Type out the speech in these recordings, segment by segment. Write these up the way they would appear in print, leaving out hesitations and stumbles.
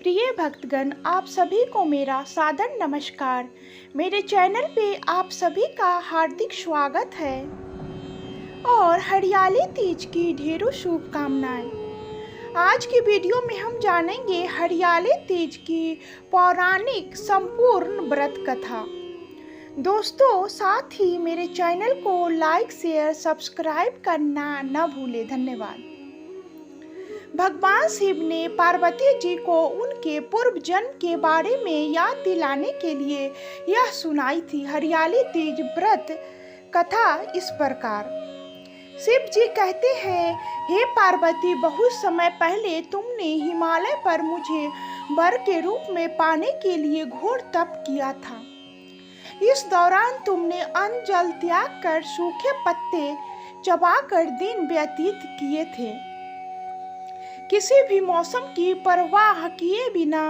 प्रिय भक्तगण, आप सभी को मेरा सादर नमस्कार। मेरे चैनल पे आप सभी का हार्दिक स्वागत है और हरियाली तीज की ढेरों शुभकामनाएं। आज की वीडियो में हम जानेंगे हरियाली तीज की पौराणिक संपूर्ण व्रत कथा। दोस्तों, साथ ही मेरे चैनल को लाइक शेयर सब्सक्राइब करना न भूलें। धन्यवाद। भगवान शिव ने पार्वती जी को उनके पूर्व जन्म के बारे में याद दिलाने के लिए यह सुनाई थी। हरियाली तीज व्रत कथा इस प्रकार। शिव जी कहते हैं, हे पार्वती, बहुत समय पहले तुमने हिमालय पर मुझे वर के रूप में पाने के लिए घोर तप किया था। इस दौरान तुमने अन्न जल त्याग कर सूखे पत्ते चबाकर दिन व्यतीत किए थे। किसी भी मौसम की परवाह किए बिना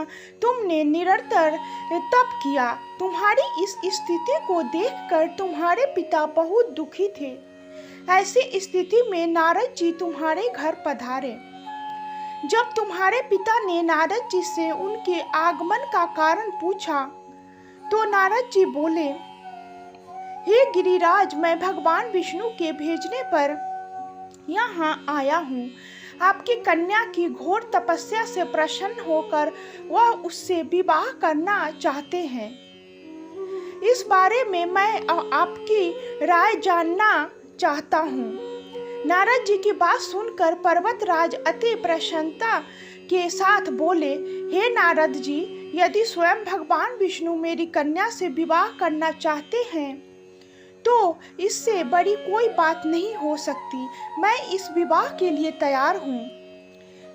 तुमने निरंतर तप किया। तुम्हारी इस स्थिति को देखकर तुम्हारे पिता बहुत दुखी थे। ऐसी स्थिति में नारद जी तुम्हारे घर पधारे। जब तुम्हारे पिता ने नारद जी से उनके आगमन का कारण पूछा तो नारद जी बोले, हे गिरिराज, मैं भगवान विष्णु के भेजने पर यहाँ आया हूँ। आपकी कन्या की घोर तपस्या से प्रसन्न होकर वह उससे विवाह करना चाहते हैं। इस बारे में मैं आपकी राय जानना चाहता हूँ। नारद जी की बात सुनकर पर्वतराज अति प्रसन्नता के साथ बोले, हे नारद जी, यदि स्वयं भगवान विष्णु मेरी कन्या से विवाह करना चाहते हैं तो इससे बड़ी कोई बात नहीं हो सकती। मैं इस विवाह के लिए तैयार हूँ।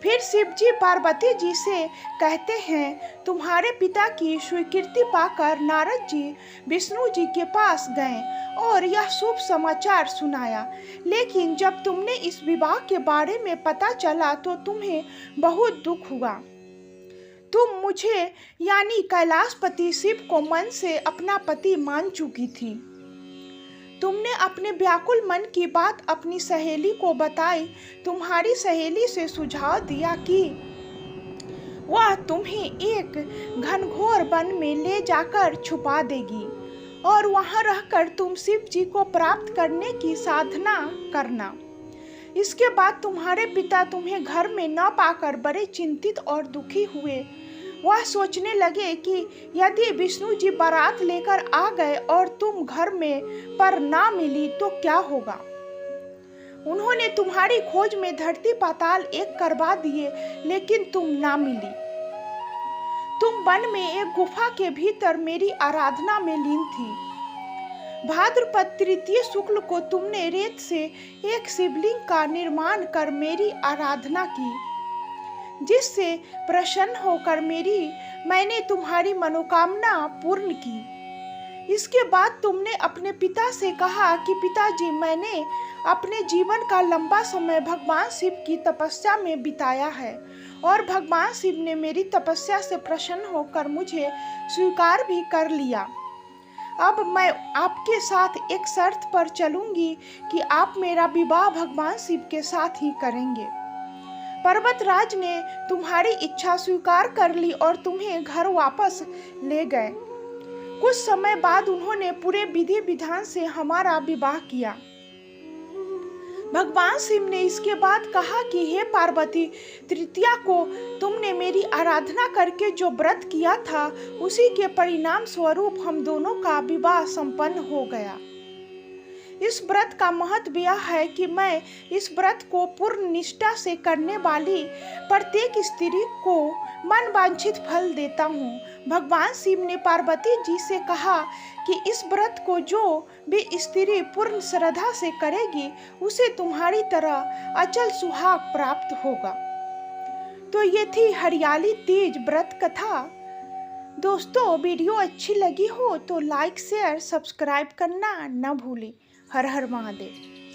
फिर शिव जी पार्वती जी से कहते हैं, तुम्हारे पिता की स्वीकृति पाकर नारद जी विष्णु जी के पास गए और यह शुभ समाचार सुनाया। लेकिन जब तुमने इस विवाह के बारे में पता चला तो तुम्हें बहुत दुख हुआ। तुम मुझे यानी कैलाशपति शिव को मन से अपना पति मान चुकी थी। तुमने अपने व्याकुल मन की बात अपनी सहेली को बताई। तुम्हारी सहेली से सुझाव दिया कि वह तुम्हें एक घनघोर वन में ले जाकर छुपा देगी और वहां रहकर तुम शिव जी को प्राप्त करने की साधना करना। इसके बाद तुम्हारे पिता तुम्हें घर में न पाकर बड़े चिंतित और दुखी हुए। वह सोचने लगे कि यदि विष्णु जी बारात लेकर आ गए और तुम घर में पर ना मिली तो क्या होगा। उन्होंने तुम्हारी खोज में धरती पाताल एक करवा दिए, लेकिन तुम ना मिली। तुम वन में एक गुफा के भीतर मेरी आराधना में लीन थी। भाद्रपद तृतीय शुक्ल को तुमने रेत से एक शिवलिंग का निर्माण कर मेरी आराधना की, जिससे प्रसन्न होकर मैंने तुम्हारी मनोकामना पूर्ण की। इसके बाद तुमने अपने पिता से कहा कि पिताजी, मैंने अपने जीवन का लंबा समय भगवान शिव की तपस्या में बिताया है और भगवान शिव ने मेरी तपस्या से प्रसन्न होकर मुझे स्वीकार भी कर लिया। अब मैं आपके साथ एक शर्त पर चलूंगी कि आप मेरा विवाह भगवान शिव के साथ ही करेंगे। पर्वतराज ने तुम्हारी इच्छा स्वीकार कर ली और तुम्हें घर वापस ले गए। कुछ समय बाद उन्होंने पूरे विधि विधान से हमारा विवाह किया। भगवान शिव ने इसके बाद कहा कि हे पार्वती, तृतीया को तुमने मेरी आराधना करके जो व्रत किया था उसी के परिणाम स्वरूप हम दोनों का विवाह संपन्न हो गया। इस व्रत का महत्व यह है कि मैं इस व्रत को पूर्ण निष्ठा से करने वाली प्रत्येक स्त्री को मन वांछित फल देता हूँ। भगवान शिव ने पार्वती जी से कहा कि इस व्रत को जो भी स्त्री पूर्ण श्रद्धा से करेगी उसे तुम्हारी तरह अचल सुहाग प्राप्त होगा। तो ये थी हरियाली तीज व्रत कथा। दोस्तों, वीडियो अच्छी लगी हो तो लाइक शेयर सब्सक्राइब करना न भूलें। हर हर महादेव।